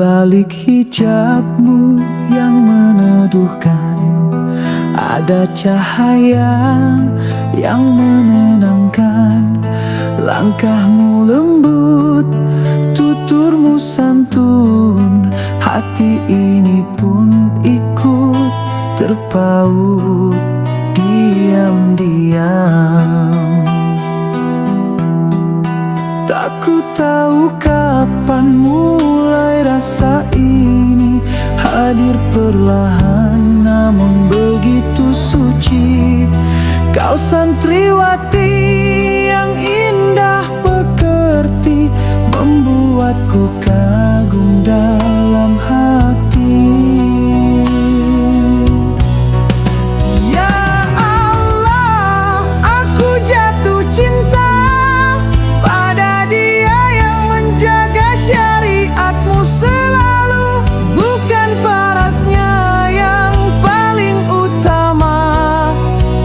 balik hijabmu yang meneduhkan, ada cahaya yang menenangkan. Langkahmu lembut, tuturmu santun, hati ini pun ikut terpaut diam-diam. Tak ku tahu kapan mulai rasa ini hadir perlahan, namun begitu suci. Kau santriwati yang indah pekerti, membuatku kagum dalam hati. Ya Allah, aku jatuh cinta pada Dia yang menjaga syariatmu selalu, bukan parasnya yang paling utama,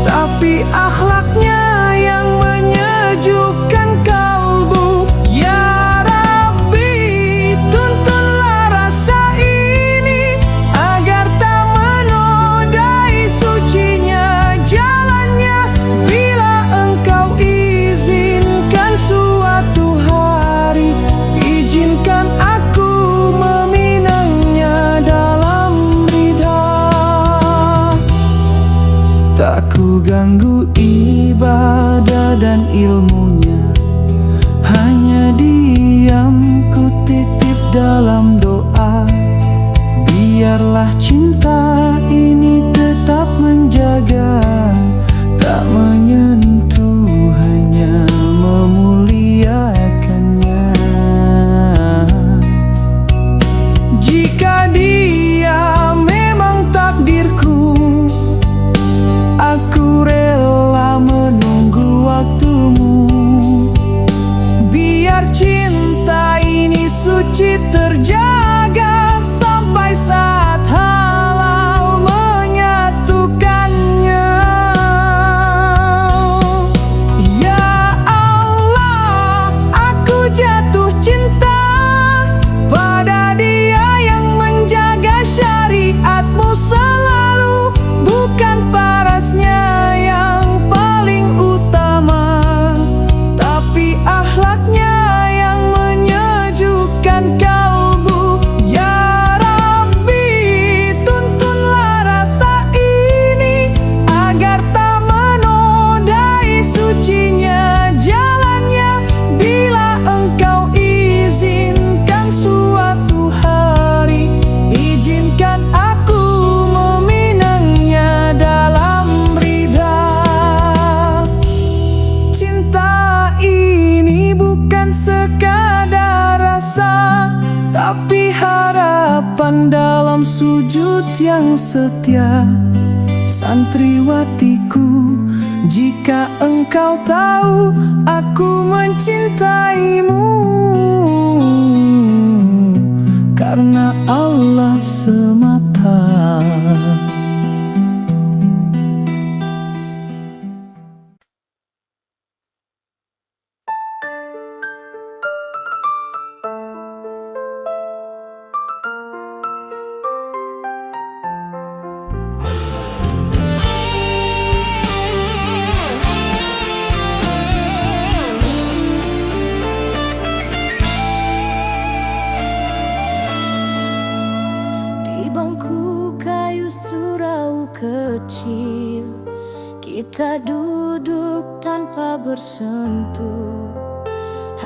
tapi akhlaknya yang menyejukkan kalbu. Ya Rabbi, tuntunlah rasa ini agar tak menodai sucinya jalannya. Bila Engkau izinkan suatu hari, izinkan aku meminangnya dalam ridha. Tak ku ganggu ibadah dan ilmunya, hanya diam ku titip dalam doa. Biarlah cinta ini tetap menjaga, tak menyentuh, hanya memuliakannya. Jika Dia memang takdirku, aku rela menunggu waktumu. Biar cinta ini suci terjaga sampai saat halal menyatukannya. Ya Allah, aku jatuh cinta pada Dia yang menjaga syariatmu selalu, bukan parasnya yang paling utama, tapi akhlaknya yang menyejukkan kalbu. Ya Rabbi, tuntunlah rasa ini agar tak menodai sucinya jalannya. Bila Engkau izinkan suatu hari, izinkan aku meminangnya dalam ridha. Cinta ini bukan sekadar rasa, tapi harapan dalam sujud yang setia. Santriwatiku, jika engkau tahu aku mencintaimu, karena Allah semata. Di bangku kayu surau kecil, kita duduk tanpa bersentuh,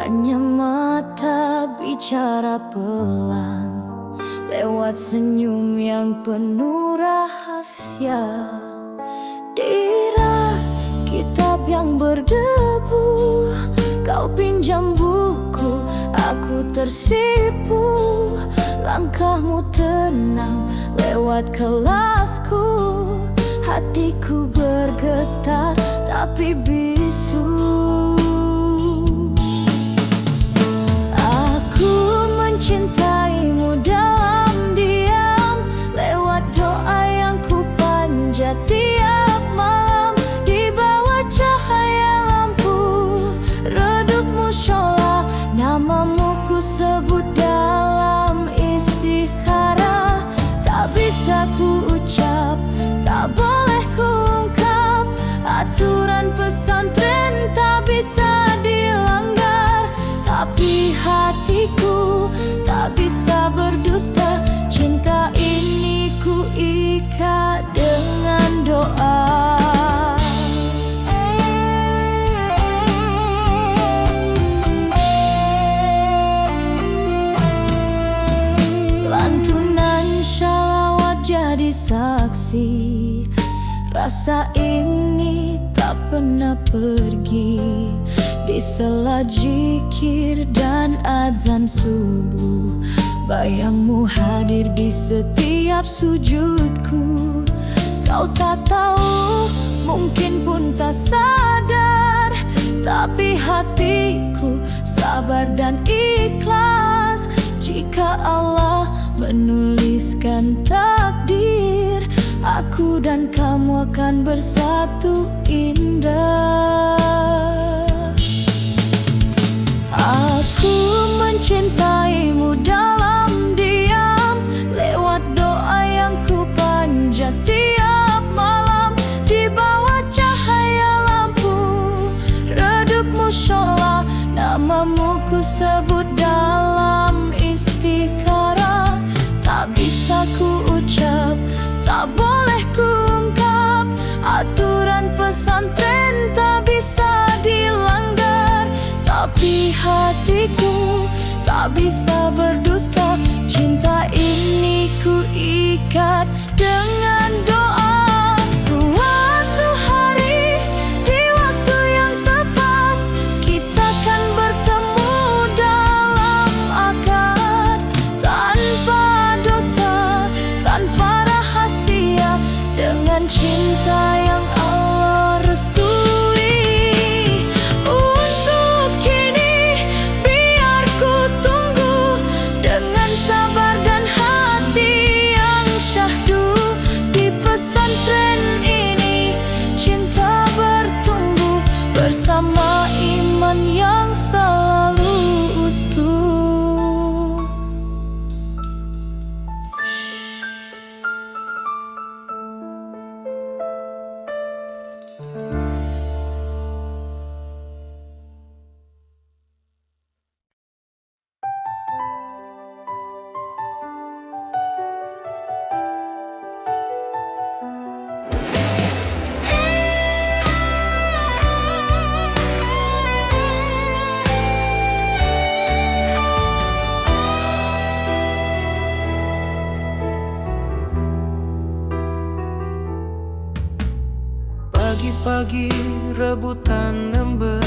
hanya mata bicara pelan lewat senyum yang penuh rahasia. Di rak kitab yang berdebu, kau pinjam buku, aku tersipu. Langkahmu tenang lewat kelasku, hatiku bergetar tapi bisu. Aku mencintaimu dalam diam, lewat doa yang ku panjat tiap malam. Di bawah cahaya lampu redup musyola, namamu ku sebut dalam istighfar. kasih. Rasa ini tak pernah pergi. Di sela zikir dan azan subuh, bayangmu hadir di setiap sujudku. Kau tak tahu, mungkin pun tak sadar, tapi hatiku sabar dan ikhlas. Jika Allah menuliskan takdir, aku dan kamu akan bersatu indah. Aku mencintaimu dalam diam, lewat doa yang ku panjat tiap malam. Di bawah cahaya lampu redup mushola, namamu ku sebut dalam istikharah. Tak bisa ku ucap, tak boleh ku ungkap, aturan pesantren tak bisa dilanggar. Tapi hatiku tak bisa berdusta, cinta ini ku ikat dengan doa. Suatu hari di waktu yang tepat, kita akan bertemu dalam akad, tanpa dosa, tanpa rahasia, dengan cinta yang Allah restui. Untuk kini biar ku tunggu dengan sabar dan hati yang syahdu. Di pesantren ini cinta bertumbuh bersama iman yang selalu utuh. Pagi-pagi rebutan ember,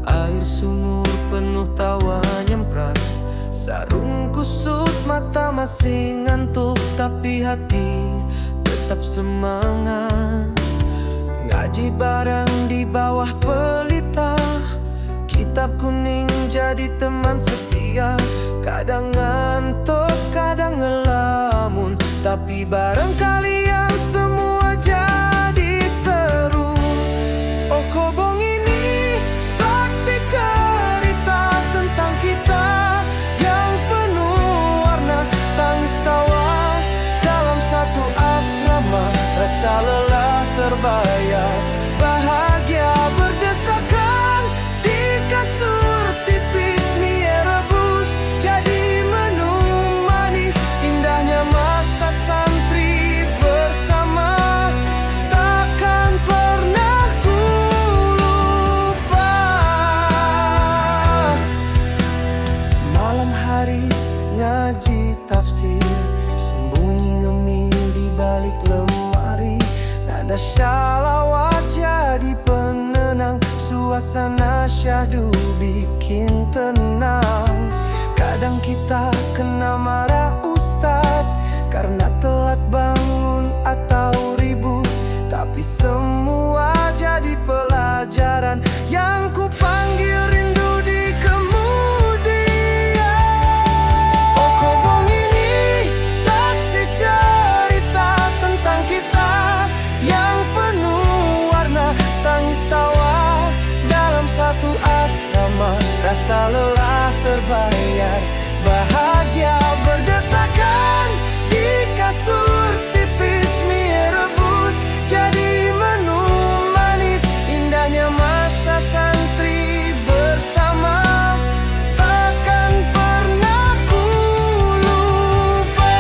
air sumur penuh tawa nyemprat. Sarung kusut, mata masih ngantuk, tapi hati tetap semangat. Ngaji bareng di bawah pelita, kitab kuning jadi teman setia. Kadang ngantuk, kadang ngelamun, tapi bareng kalian semua jadi seru. Oh kobong ini saksi cerita tentang kita yang penuh warna, tangis tawa dalam satu asrama. Rasa lelah terbayar, bahagia berdesakan di kasur tipis. Mie rebus jadi menu manis, indahnya masa santri bersama. Takkan pernah ku lupa. Malam hari ngaji tafsir, sembunyi ngemil di balik lemari. Nada syalawat jadi penenang, suasana syahdu bikin tenang. Kadang kita kena marah ustadz karena telat bangun atau ribut, tapi semua jadi pelajaran yang ku panggil rindu di kemudian. Oh kobong ini saksi cerita tentang kita yang penuh warna, tangis tawa dalam satu asrama. Rasa lelah terbayar, bahagia berdesakan di kasur tipis. Mie rebus jadi menu manis, indahnya masa santri bersama. Takkan pernah ku lupa.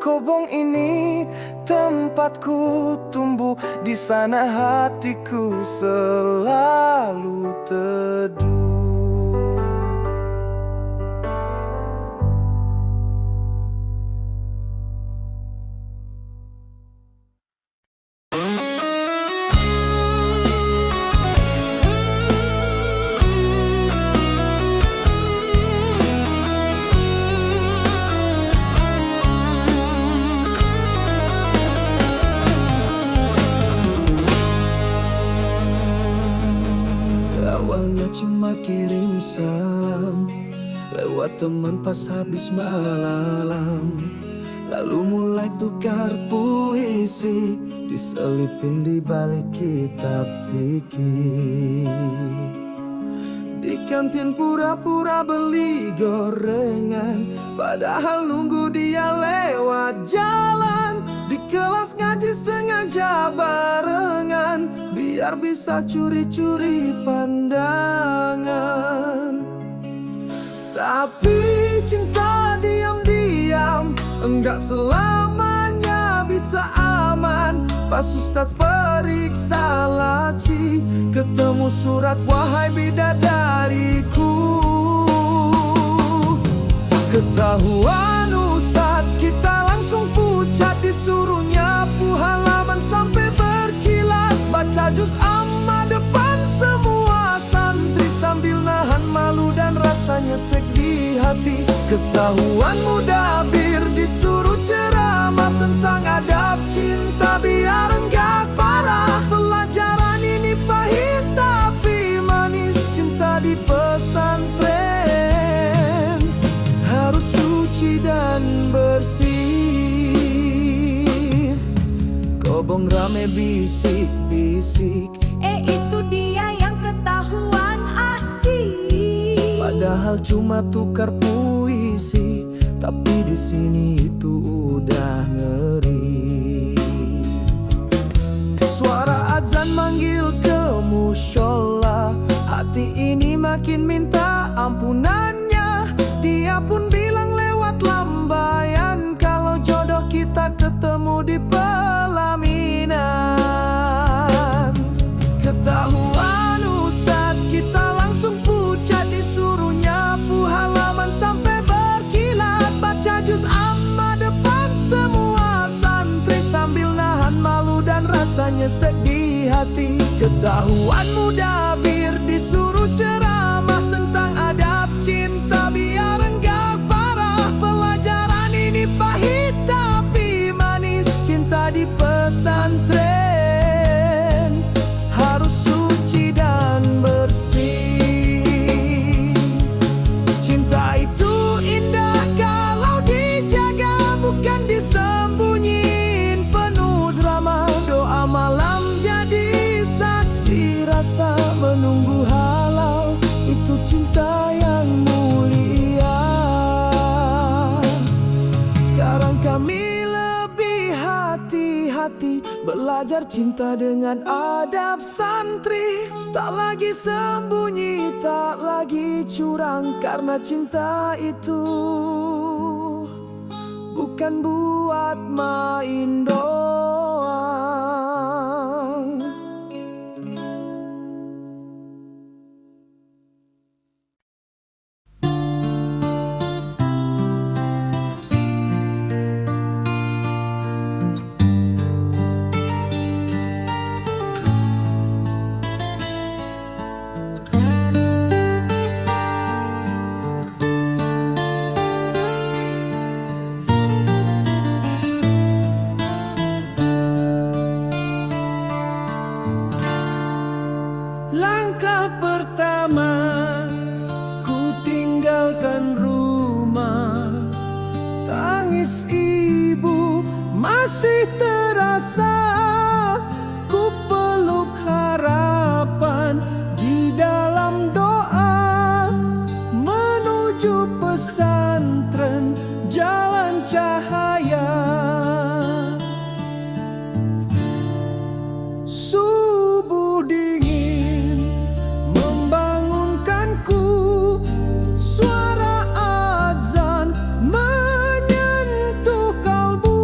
Kobong ini tempatku tumbuh, di sana hatiku selalu teduh. Awalnya cuma kirim salam lewat teman pas habis malam, lalu mulai tukar puisi diselipin di balik kitab fikih. Di kantin pura-pura beli gorengan, padahal nunggu dia lewat jalan. Di kelas ngaji sengaja barengan, biar bisa curi-curi pandangan. Tapi cinta diam-diam enggak selamanya bisa aman. Pas Ustadz periksa laci, ketemu surat wahai bidadariku. Ketahuan Ustadz, kita langsung pucat, disuruh nyapu halaman sampai berkilat. Baca juz amma depan semua santri, sambil nahan malu dan rasanya sek di hati. Ketahuan mudabir disuruh ceramah tentang adab cinta biar enggak parah. Pelajaran ini pahit tapi manis, cinta di pesantren harus suci dan bersih. Kobong rame bisik-bisik, Itu dia yang ketahuan asik. padahal cuma tukar puisi, tapi di sini itu udah ngeri. Suara azan manggil ke musyola, hati ini makin minta ampunannya. Dia pun bilang lewat lambayan, kalau jodoh kita ketemu di pelaminan. Ketahuan Ustadz, kita langsung pucat, disuruh nyapu halaman sampai berkilat. Baca juz amma depan semua santri, sambil nahan malu dan rasanya sek di hati. Ketahuan mudabir disuruh ceramah tentang adab cinta biar enggak parah. Pelajaran ini pahit tapi manis, cinta di pesantren harus suci dan bersih. Cinta itu indah kalau dijaga, bukan disembunyiin penuh drama. Doa malam jadi saksi rasa, menunggu halal itu cinta yang mulia. Sekarang kami lebih hati-hati, belajar cinta dengan adab santri. Tak lagi sembunyi, tak lagi curang, karena cinta itu bukan buat main doang. Langkah pertama ku tinggalkan rumah, tangis ibu masih terasa. Ku peluk harapan di dalam doa, menuju pesantren jalan cahaya. Subuh dingin membangunkanku, suara azan menyentuh kalbu.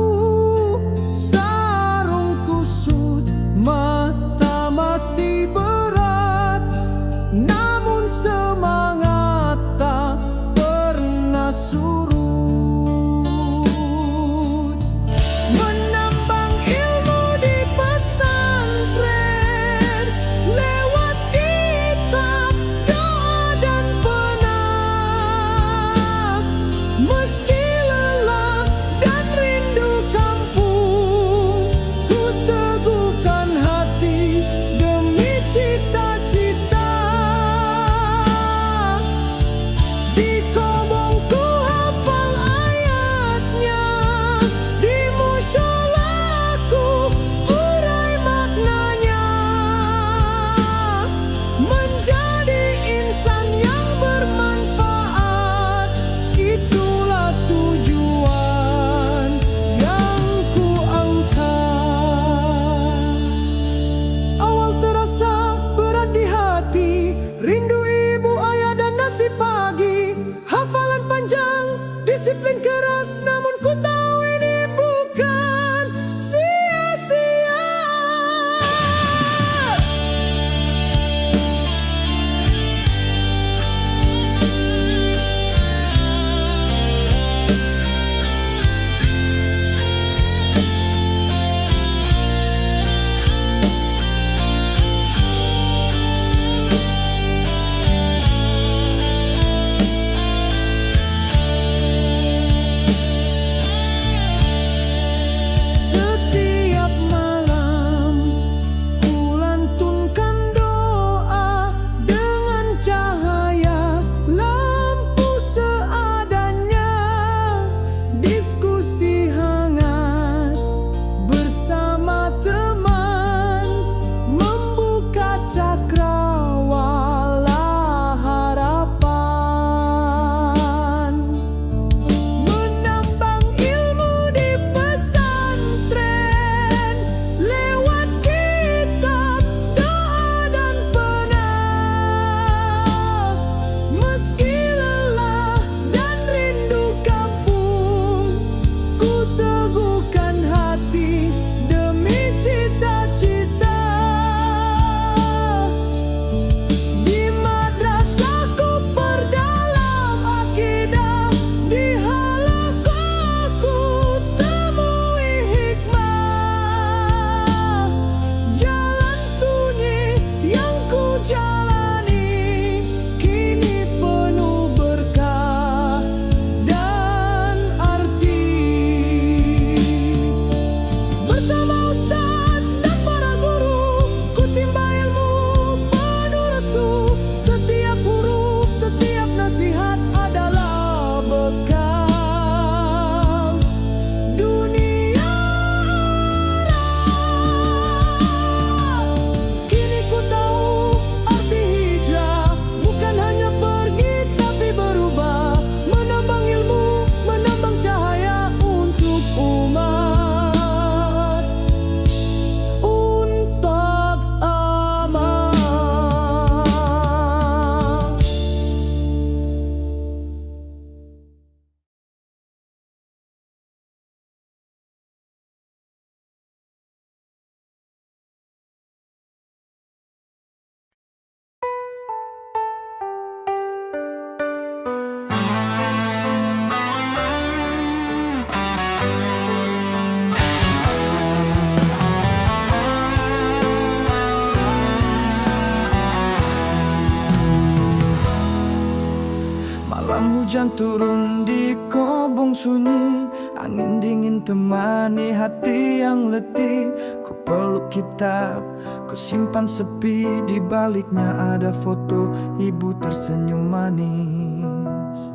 Hujan turun di kobong sunyi, angin dingin temani hati yang letih. Ku peluk kitab, ku simpan sepi, di baliknya ada foto ibu tersenyum manis.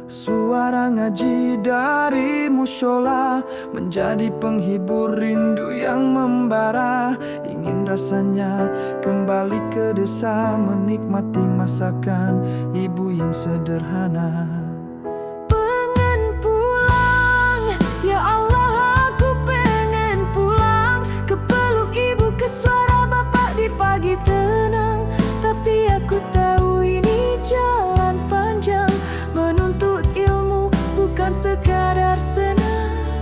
Suara ngaji dari mushola menjadi penghibur rindu yang membara. Ingin rasanya kembali ke desa, menikmati masakan ibu yang sederhana. Pengen pulang, ya Allah aku pengen pulang. Ke peluk ibu, ke suara bapak di pagi tenang. Tapi aku tahu ini jalan panjang, menuntut ilmu bukan sekadar senang.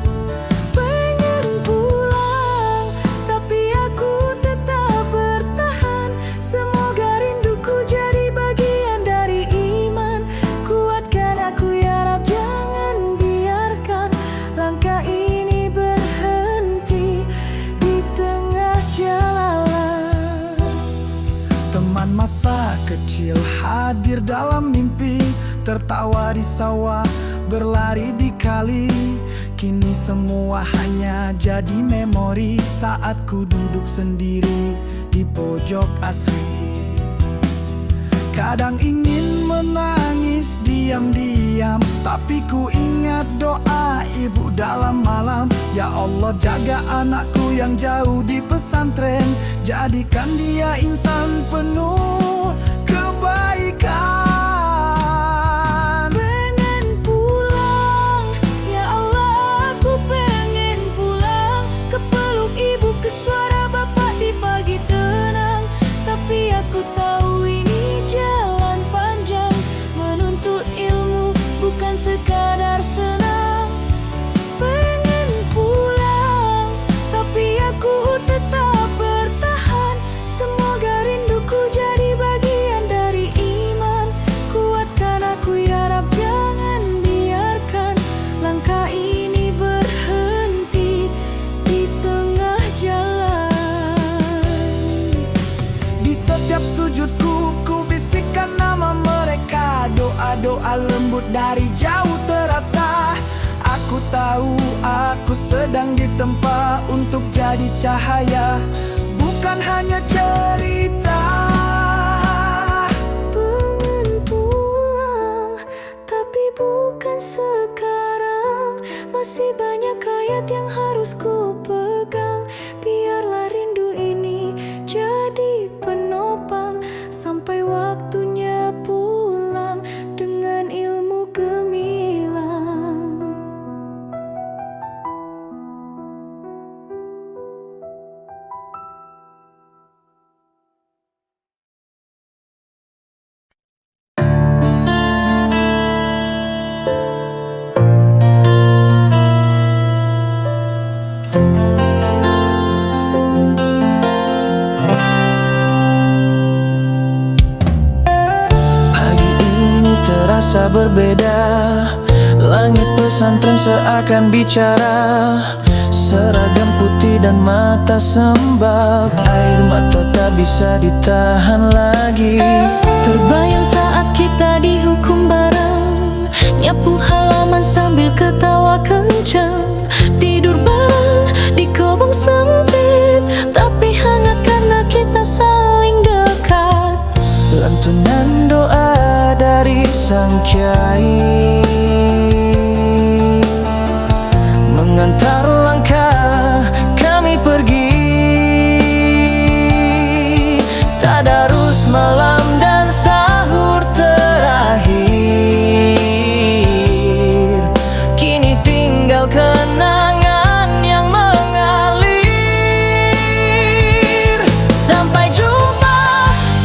Pengen pulang, tapi aku tetap bertahan. Semoga rinduku jadi bagian dari iman. Kuatkan aku ya Rab, jangan biarkan langkah ini berhenti di tengah jalan. Teman masa kecil hadir dalam mimpi, tertawa di sawah, berlari di kali. Kini semua hanya jadi memori saat ku duduk sendiri di pojok asri. Kadang ingin menangis diam-diam, tapi ku ingat doa ibu dalam malam. Ya Allah, jaga anakku yang jauh di pesantren, jadikan dia insan penuh kebaikan. Pengen pulang, ya Allah aku pengen pulang. Ke peluk ibu, ke suara bapak di pagi tenang. Tapi aku tahu ini jalan panjang, menuntut ilmu bukan sekadar senang. Pengen pulang, tapi aku tetap bertahan. Semoga rinduku jadi bagian dari iman. Kuatkan aku ya Rab, jangan biarkan langkah ini berhenti di tengah jalan. Di setiap sujudku, ku bisikkan nama mereka. Doa-doa lembut dari jauh terasa. Aku tahu aku sedang ditempa untuk jadi cahaya, bukan hanya cerita. Pengen pulang, tapi bukan sekarang. Masih banyak ayat yang harus ku pegang. Biarlah rindu ini jadi penopang sampai waktunya pulang dengan ilmu gemilang. Pagi ini terasa berbeda, langit pesantren seakan bicara. Seragam putih dan mata sembab, air mata tak bisa ditahan lagi. Terbayang saat kita dihukum bareng, nyapu halaman sambil ketawa kencang. Tidur bareng di kobong sempit, tapi hangat karena kita saling dekat. Lantunan doa dari sang kiai mengantar langkah kami pergi. Tadarus malam dan sahur terakhir, kini tinggal kenangan yang mengalir. Sampai jumpa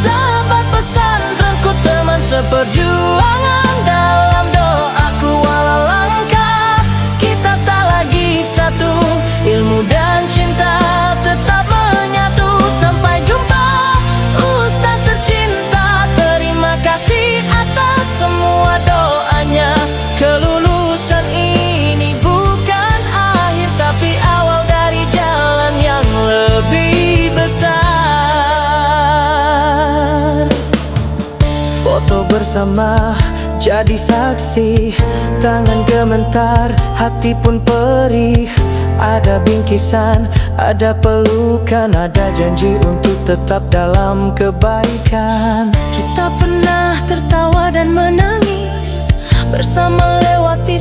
sahabat pesantrenku, teman seperjuangan. Dalam doaku walau langkah kita tak lagi satu, ilmu dan cinta tetap menyatu. Sampai jumpa Ustaz tercinta, terima kasih atas semua doanya. Kelulusan ini bukan akhir, tapi awal dari jalan yang lebih besar. Foto bersama jadi saksi. Tangan gemetar, hati pun perih. Ada bingkisan, ada pelukan, ada janji untuk tetap dalam kebaikan. Kita pernah tertawa dan menangis bersama lewati